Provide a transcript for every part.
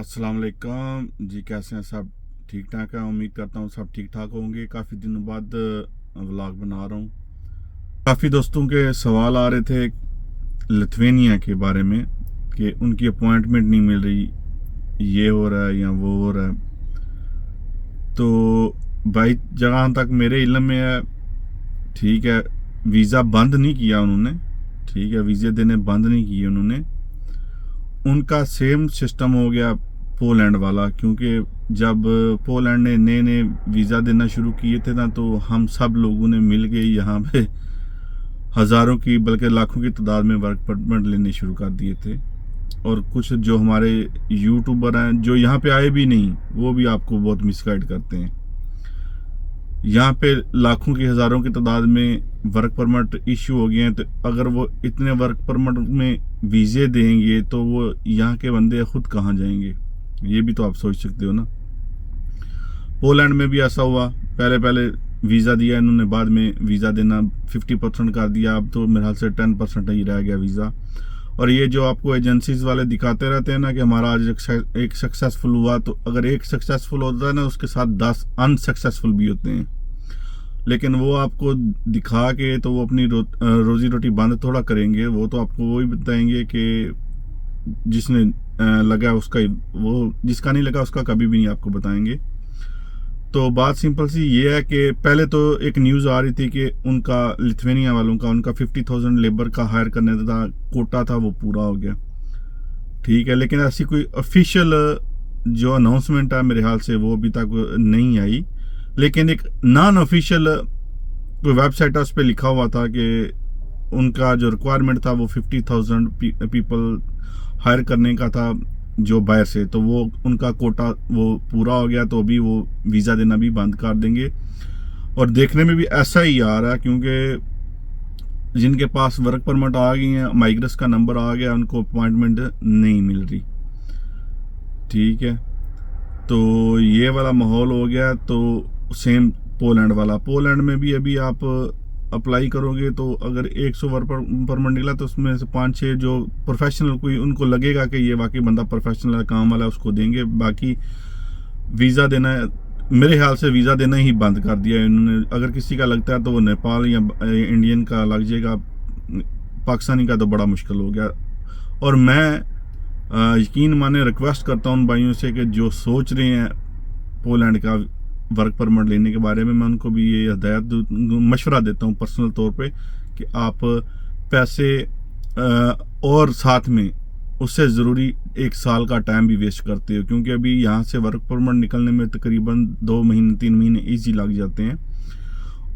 अस्सलाम वालेकुम जी। कैसे हैं सब? ठीक ठाक है। उम्मीद करता हूँ सब ठीक ठाक होंगे। काफ़ी दिनों बाद व्लॉग बना रहा हूँ। काफ़ी दोस्तों के सवाल आ रहे थे लिथुआनिया के बारे में कि उनकी अपॉइंटमेंट नहीं मिल रही, ये हो रहा है या वो हो रहा है। तो भाई जहाँ तक मेरे इल्म में है, ठीक है, वीज़ा बंद नहीं किया उन्होंने। ठीक है, वीज़े देने बंद नहीं किए उन्होंने। उनका सेम सिस्टम हो गया पोलैंड वाला, क्योंकि जब पोलैंड ने नए नए वीज़ा देना शुरू किए थे ना, तो हम सब लोगों ने मिल के यहाँ पे हज़ारों की बल्कि लाखों की तादाद में वर्क परमिट लेने शुरू कर दिए थे। और कुछ जो हमारे यूट्यूबर हैं जो यहाँ पे आए भी नहीं, वो भी आपको बहुत मिसगाइड करते हैं। यहाँ पे लाखों की हज़ारों की तादाद में वर्क परमिट इशू हो गए हैं, तो अगर वो इतने वर्क परमिट में वीज़े देंगे तो वो यहाँ के बंदे खुद कहाँ जाएंगे, ये भी तो आप सोच सकते हो ना। पोलैंड में भी ऐसा हुआ, पहले पहले वीज़ा दिया इन्होंने, बाद में वीज़ा देना 50% कर दिया, अब तो मेरे ख्याल से 10% ही रह गया वीज़ा। और ये जो आपको एजेंसीज वाले दिखाते रहते हैं ना कि हमारा आज एक सक्सेसफुल हुआ, तो अगर एक सक्सेसफुल होता है ना, उसके साथ 10 अनसक्सेसफुल भी होते हैं। लेकिन वो आपको दिखा के तो वो अपनी रोजी रोटी बंद थोड़ा करेंगे। वो तो आपको वही बताएंगे कि जिसने लगा उसका, वो जिसका नहीं लगा उसका कभी भी नहीं आपको बताएंगे। तो बात सिंपल सी ये है कि पहले तो एक न्यूज़ आ रही थी कि उनका लिथुआनिया वालों का उनका 50,000 लेबर का हायर करने का कोटा था, वो पूरा हो गया। ठीक है, लेकिन ऐसी कोई ऑफिशियल जो अनाउंसमेंट है मेरे ख्याल से वो अभी तक नहीं आई। लेकिन एक नॉन ऑफिशियल कोई वेबसाइट है, उस पर लिखा हुआ था कि उनका जो रिक्वायरमेंट था वो 50,000 पीपल हायर करने का था जो बाहर से, तो वो उनका कोटा वो पूरा हो गया, तो अभी वो वीज़ा देना भी बंद कर देंगे। और देखने में भी ऐसा ही आ रहा है, क्योंकि जिनके पास वर्क परमिट आ गई हैं, माइग्रेस का नंबर आ गया, उनको अपॉइंटमेंट नहीं मिल रही। ठीक है, तो ये वाला माहौल हो गया। तो सेम पोलैंड वाला, पोलैंड में भी अभी आप अप्लाई करोगे तो अगर 100 वर्क परमिट निकला तो उसमें से 5-6 जो प्रोफेशनल कोई उनको लगेगा कि ये वाकई बंदा प्रोफेशनल है, काम वाला है, उसको देंगे। बाकी वीज़ा देना, मेरे ख्याल से वीज़ा देना ही बंद कर दिया इन्होंने। अगर किसी का लगता है तो वो नेपाल या इंडियन का लग जाएगा, पाकिस्तानी का तो बड़ा मुश्किल हो गया। और मैं यकीन माने रिक्वेस्ट करता हूँ उन भाइयों से कि जो सोच रहे हैं पोलैंड का वर्क परमिट लेने के बारे में, मैं उनको भी ये हदायत मशवरा देता हूँ पर्सनल तौर पे कि आप पैसे और साथ में उससे ज़रूरी 1 साल का टाइम भी वेस्ट करते हो, क्योंकि अभी यहाँ से वर्क परमिट निकलने में तकरीबन 2 महीने 3 महीने ईजी लग जाते हैं।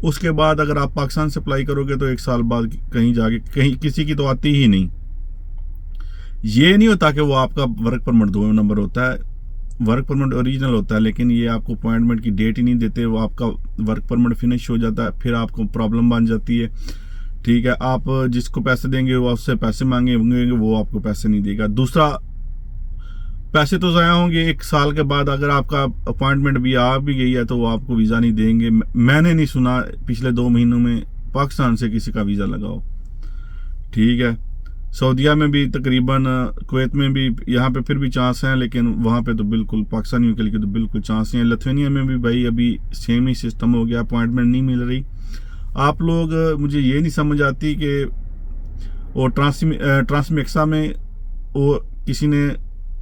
उसके बाद अगर आप पाकिस्तान से अप्लाई करोगे तो 1 साल बाद कहीं जाके कहीं किसी की तो आती ही नहीं। ये नहीं होता कि वो आपका वर्क परमिट 2 नंबर होता है, वर्क परमिट ओरिजिनल होता है, लेकिन ये आपको अपॉइंटमेंट की डेट ही नहीं देते। वो आपका वर्क परमिट फिनिश हो जाता है, फिर आपको प्रॉब्लम बन जाती है। ठीक है, आप जिसको पैसे देंगे वो उससे पैसे मांगेंगे, वो आपको पैसे नहीं देगा। दूसरा, पैसे तो ज़ाया होंगे 1 साल के बाद। अगर आपका अपॉइंटमेंट भी आ भी गई है तो वो आपको वीज़ा नहीं देंगे। मैंने नहीं सुना पिछले 2 महीनों में पाकिस्तान से किसी का वीज़ा लगाओ। ठीक है, सऊदीया में भी तकरीबन, कुवैत में भी, यहाँ पे फिर भी चांस हैं, लेकिन वहाँ पे तो बिल्कुल पाकिस्तानियों के लिए तो बिल्कुल चांस नहीं है। लिथुआनिया में भी भाई अभी सेम ही सिस्टम हो गया, अपॉइंटमेंट नहीं मिल रही। आप लोग, मुझे ये नहीं समझ आती कि वो ट्रांसमेक्सा में वो किसी ने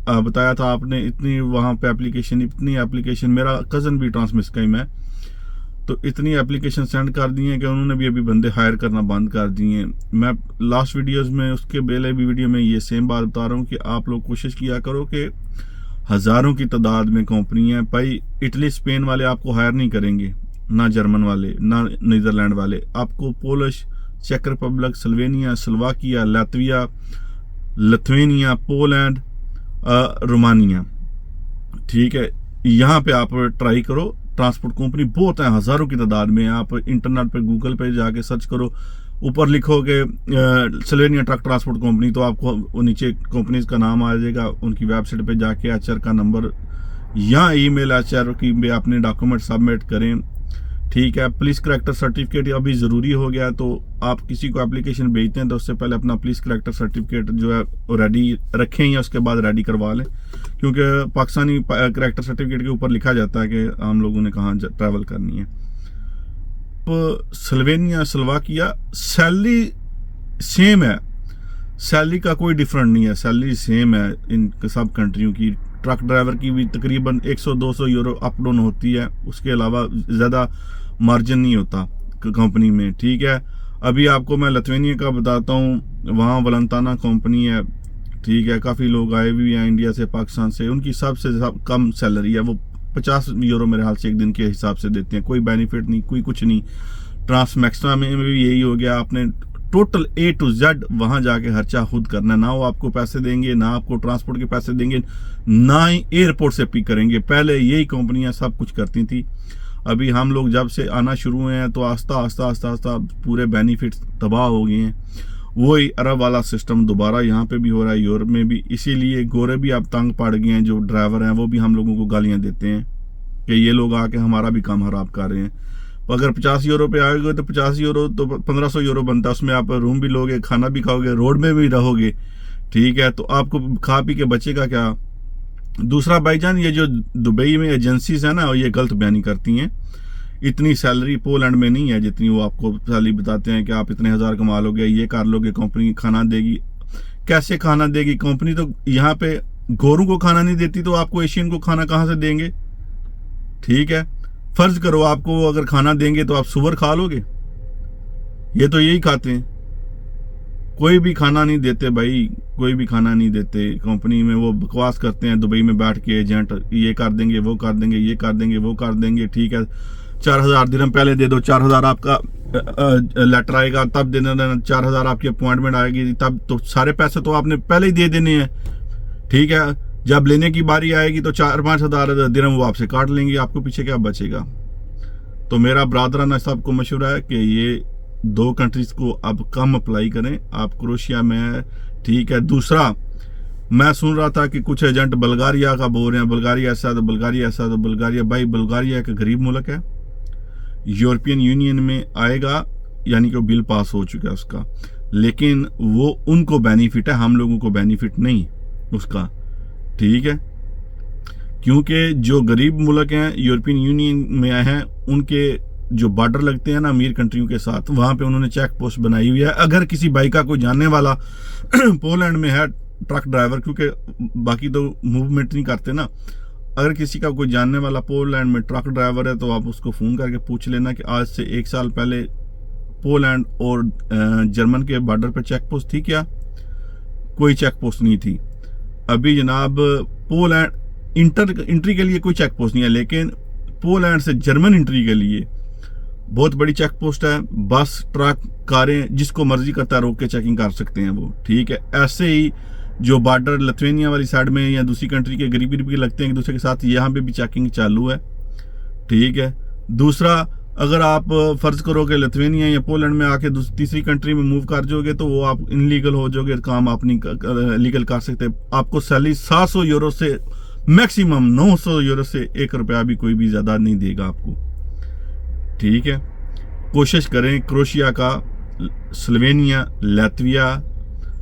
बताया था, आपने इतनी वहाँ पे इतनी एप्लीकेशन, मेरा कज़न भी ट्रांसमेक्सा में है, तो इतनी एप्लीकेशन सेंड कर दी हैं कि उन्होंने भी अभी बंदे हायर करना बंद कर दिए हैं। मैं लास्ट वीडियोस में, उसके पहले भी वीडियो में ये सेम बात बता रहा हूँ कि आप लोग कोशिश किया करो कि हज़ारों की तादाद में कंपनी है भाई। इटली स्पेन वाले आपको हायर नहीं करेंगे, ना जर्मन वाले, ना नीदरलैंड वाले। आपको पोलिश, चेक Republic, Slovenia, Slovakia, Latvia, Lithuania, Poland, Romania, ठीक है, यहाँ पे आप ट्राई करो। ट्रांसपोर्ट कंपनी बहुत है, हज़ारों की तादाद में। आप इंटरनेट पे गूगल पे जाके सर्च करो, ऊपर लिखोगे स्लोवेनिया ट्रक ट्रांसपोर्ट कंपनी, तो आपको नीचे कंपनीज का नाम आ जाएगा। उनकी वेबसाइट पे जाके एचआर का नंबर या ईमेल एचआर की में अपने डॉक्यूमेंट सबमिट करें। ठीक है, पुलिस करेक्टर सर्टिफिकेट अभी ज़रूरी हो गया, तो आप किसी को एप्लीकेशन भेजते हैं तो उससे पहले अपना पुलिस करेक्टर सर्टिफिकेट जो है रेडी रखें या उसके बाद रेडी करवा लें, क्योंकि पाकिस्तानी करैक्टर सर्टिफिकेट के ऊपर लिखा जाता है कि हम लोगों ने कहाँ ट्रैवल करनी है। तो स्लोवाकिया सैलरी सेम है, सैलरी का कोई डिफरेंट नहीं है, सैलरी सेम है इन सब कंट्रियों की। ट्रक ड्राइवर की भी तकरीबन 100-200 यूरो अप डाउन होती है, उसके अलावा ज़्यादा मार्जिन नहीं होता कंपनी में, ठीक है। अभी आपको मैं लिथुआनिया का बताता हूँ, वहाँ वलंताना कंपनी है, ठीक है। काफ़ी लोग आए भी हैं इंडिया से, पाकिस्तान से, उनकी सबसे कम सैलरी है, वो 50 यूरो मेरे हाल से एक दिन के हिसाब से देते हैं, कोई बेनिफिट नहीं, कोई कुछ नहीं। ट्रांसमैक्सट्रा में भी यही हो गया, आपने टोटल A to Z वहाँ जाके खर्चा खुद करना, ना वो आपको पैसे देंगे, ना आपको ट्रांसपोर्ट के पैसे देंगे, ना ही एयरपोर्ट से पिक करेंगे। पहले यही कंपनियां सब कुछ करती थी। अभी हम लोग जब से आना शुरू हुए हैं तो आस्ता आस्ता पूरे बेनिफिट्स तबाह हो गए हैं। वही अरब वाला सिस्टम दोबारा यहाँ पे भी हो रहा है, यूरोप में भी। इसीलिए गोरे भी अब तंग पड़ गए हैं, जो ड्राइवर हैं वो भी हम लोगों को गालियाँ देते हैं कि ये लोग आके हमारा भी काम खराब कर रहे हैं। अगर 50 यूरो पे आएगा तो 50 यूरो तो 1500 यूरो बनता है, उसमें आप रूम भी लोगे, खाना भी खाओगे, रोड में भी रहोगे, ठीक है। तो आपको खा पी के बचेगा क्या? दूसरा भाईजान, ये जो दुबई में एजेंसीज है ना, ये गलत बयानी करती हैं। इतनी सैलरी पोलैंड में नहीं है जितनी वो आपको सैलरी बताते हैं कि आप इतने हज़ार कमा लोगे, ये कर लोगे, कंपनी खाना देगी। कैसे खाना देगी कंपनी? तो यहाँ पे गोरों को खाना नहीं देती, तो आपको एशियन को खाना कहाँ से देंगे? ठीक है, फर्ज करो आपको अगर खाना देंगे तो आप सुअर खा लोगे? ये तो यही खाते हैं, कोई भी खाना नहीं देते भाई, कोई भी खाना नहीं देते कंपनी में। वो बकवास करते हैं दुबई में बैठ के, एजेंट ये कर देंगे, वो कर देंगे, ये कर देंगे, वो कर देंगे, ठीक है। 4000 दिरहम पहले दे दो, 4000 आपका लेटर आएगा तब दे देना, 4000 आपकी अपॉइंटमेंट आएगी तब, तो सारे पैसे तो आपने पहले ही दे देने हैं, ठीक है। जब लेने की बारी आएगी तो 4-5 हज़ार दिरहम वो आपसे काट लेंगे, आपको पीछे क्या बचेगा? तो मेरा ब्रादराना सबको मशवरा है कि ये 2 कंट्रीज को अब कम अप्लाई करें आप क्रोशिया में, ठीक है। दूसरा, मैं सुन रहा था कि कुछ एजेंट बुल्गारिया का बोल रहे हैं, बुल्गारिया ऐसा तो बुल्गारिया ऐसा तो बुल्गारिया। भाई बुल्गारिया एक गरीब मुल्क है, यूरोपियन यूनियन में आएगा, यानी कि बिल पास हो चुका है उसका, लेकिन वो उनको बेनिफिट है, हम लोगों को बेनिफिट नहीं उसका, ठीक है। क्योंकि जो गरीब मुल्क हैं यूरोपियन यूनियन में आए हैं, उनके जो बॉर्डर लगते हैं ना अमीर कंट्रियों के साथ, वहाँ पे उन्होंने चेक पोस्ट बनाई हुई है। अगर किसी भाई का कोई जानने वाला पोलैंड में है, ट्रक ड्राइवर, क्योंकि बाकी तो मूवमेंट नहीं करते ना, अगर किसी का कोई जानने वाला पोलैंड में ट्रक ड्राइवर है तो आप उसको फ़ोन करके पूछ लेना कि आज से 1 साल पहले पोलैंड और जर्मन के बॉर्डर पर चेक पोस्ट थी क्या? कोई चेक पोस्ट नहीं थी। अभी जनाब पोलैंड इंट्री के लिए कोई चेक पोस्ट नहीं है, लेकिन पोलैंड से जर्मन इंट्री के लिए बहुत बड़ी चेक पोस्ट है। बस, ट्रक, कारें, जिसको मर्जी करता है रोक के चेकिंग कर सकते हैं वो, ठीक है। ऐसे ही जो बॉर्डर लिथुआनिया वाली साइड में या दूसरी कंट्री के गरीब के लगते हैं एक दूसरे के साथ, यहाँ पे भी चेकिंग चालू है, ठीक है। दूसरा, अगर आप फर्ज करो कि लिथुआनिया या पोलैंड में आके तीसरी कंट्री में मूव कर जाओगे तो वो आप इनलीगल हो जाओगे, काम आप नहीं लीगल कर सकते। आपको सैलरी 700 यूरो से मैक्सिमम 900 यूरो से 1 रुपया भी कोई भी ज़्यादा नहीं देगा आपको, ठीक है। कोशिश करें क्रोशिया का, स्लोवेनिया,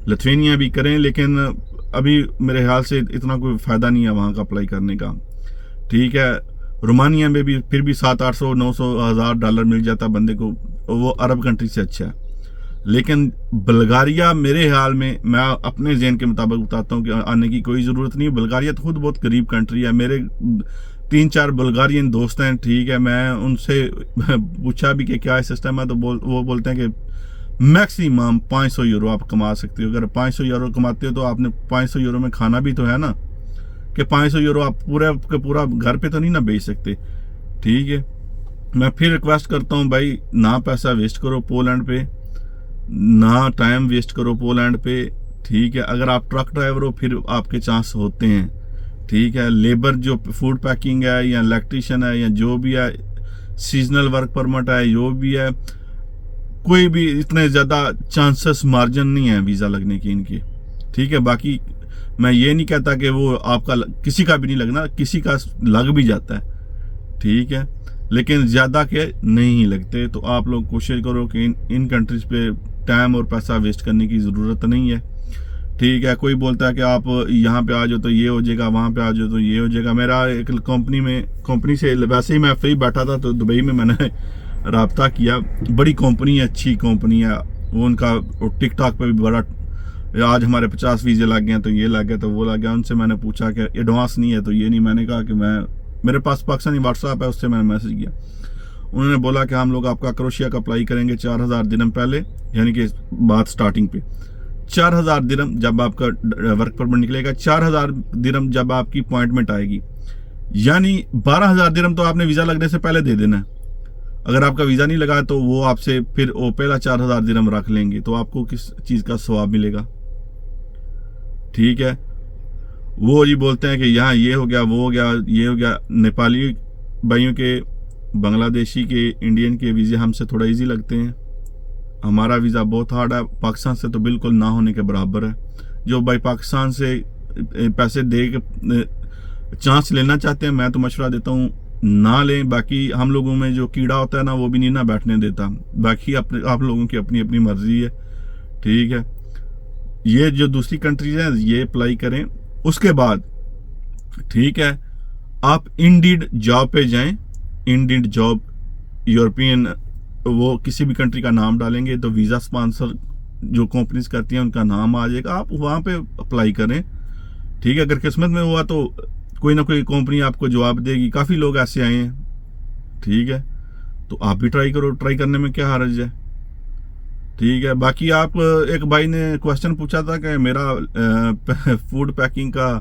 लिथुआनिया भी करें, लेकिन अभी मेरे ख्याल से इतना कोई फ़ायदा नहीं है वहाँ का अप्लाई करने का, ठीक है। रोमानिया में भी फिर भी 700-800, 900, 1000 डॉलर मिल जाता बंदे को, वो अरब कंट्री से अच्छा है। लेकिन बुल्गारिया मेरे ख्याल में, मैं अपने ज़हन के मुताबिक बताता हूँ कि आने की कोई ज़रूरत नहीं है। बुल्गारिया तो खुद बहुत गरीब कंट्री है। मेरे 3-4 बुल्गारियन दोस्त हैं, ठीक है। मैं उनसे पूछा भी कि क्या सिस्टम है, तो वो बोलते हैं कि मैक्सिमम 500 यूरो आप कमा सकते हो। अगर 500 यूरो कमाते हो तो आपने 500 यूरो में खाना भी तो है ना, कि 500 यूरो आप पूरा घर पे तो नहीं ना बेच सकते, ठीक है। मैं फिर रिक्वेस्ट करता हूँ भाई, ना पैसा वेस्ट करो पोलैंड पे, ना टाइम वेस्ट करो पोलैंड पे, ठीक है। अगर आप ट्रक ड्राइवर हो फिर आपके चांस होते हैं, ठीक है। लेबर जो फूड पैकिंग है या इलेक्ट्रिशियन है या जो भी है, सीजनल वर्क परमिट है, जो भी है, कोई भी इतने ज़्यादा चांसेस मार्जिन नहीं है वीज़ा लगने की इनकी, ठीक है। बाकी मैं ये नहीं कहता कि वो आपका किसी का भी नहीं लगना, किसी का लग भी जाता है, ठीक है, लेकिन ज़्यादा के नहीं लगते। तो आप लोग कोशिश करो कि इन कंट्रीज़ पे टाइम और पैसा वेस्ट करने की ज़रूरत नहीं है, ठीक है, कोई बोलता है कि आप यहाँ पे आ जाओ तो ये हो जाएगा, वहाँ पे आ जाओ तो ये हो जाएगा। मेरा एक कंपनी से वैसे ही मैं फ्री बैठा था तो दुबई में मैंने राब्ता किया, बड़ी कंपनी है, अच्छी कंपनी है वो। उनका टिकटॉक पे भी बड़ा, आज हमारे 50 वीज़े लग गए हैं, तो ये लग गया तो वो लग गया। उनसे मैंने पूछा कि एडवांस नहीं है तो ये नहीं, मैंने कहा कि मेरे पास पाकिस्तानी व्हाट्सएप है, उससे मैंने मैसेज किया। उन्होंने बोला कि हम लोग आपका क्रोशिया का अप्लाई करेंगे 4000 दिरहम पहले, यानी कि बात स्टार्टिंग पे 4000 दिरहम जब आपका वर्क परमिट निकलेगा, 4000 दिरहम जब आपकी अपॉइंटमेंट आएगी, यानी 12000 दिरहम तो आपने वीज़ा लगने से पहले दे देना है। अगर आपका वीज़ा नहीं लगा तो वो आपसे फिर वो पहला 4000 दिरहम रख लेंगे, तो आपको किस चीज़ का सवाब मिलेगा? ठीक है, वो जी बोलते हैं कि यहाँ ये हो गया, वो हो गया, ये हो गया। नेपाली भाइयों के, बांग्लादेशी के, इंडियन के वीज़े हमसे थोड़ा इजी लगते हैं। हमारा वीज़ा बहुत हार्ड है, पाकिस्तान से तो बिल्कुल ना होने के बराबर है। जो भाई पाकिस्तान से पैसे दे के चांस लेना चाहते हैं, मैं तो मशवरा देता हूँ ना लें। बाकी हम लोगों में जो कीड़ा होता है ना, वो भी नहीं ना बैठने देता। बाकी आप लोगों की अपनी अपनी मर्जी है, ठीक है। ये जो दूसरी कंट्रीज हैं ये अप्लाई करें, उसके बाद ठीक है आप इंडीड जॉब पे जाएं। इंडीड जॉब यूरोपियन, वो किसी भी कंट्री का नाम डालेंगे तो वीज़ा स्पॉन्सर जो कंपनीज करती हैं उनका नाम आ जाएगा, आप वहाँ पे अप्लाई करें, ठीक है। अगर किस्मत में हुआ तो कोई ना कोई कंपनी आपको जवाब देगी। काफ़ी लोग ऐसे आए हैं, ठीक है, तो आप भी ट्राई करो। ट्राई करने में क्या हर्ज है, ठीक है। बाकी आप, एक भाई ने क्वेश्चन पूछा था कि मेरा फूड पैकिंग का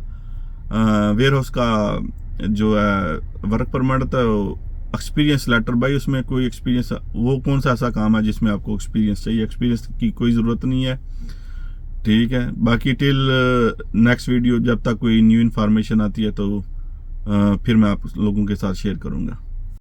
वेयर हाउस का जो है वर्क परमिट था, एक्सपीरियंस लेटर, भाई उसमें कोई एक्सपीरियंस, वो कौन सा ऐसा काम है जिसमें आपको एक्सपीरियंस चाहिए? एक्सपीरियंस की कोई ज़रूरत नहीं है, ठीक है। बाकी टिल नेक्स्ट वीडियो जब तक कोई न्यू इन्फॉर्मेशन आती है तो फिर मैं आप लोगों के साथ शेयर करूँगा।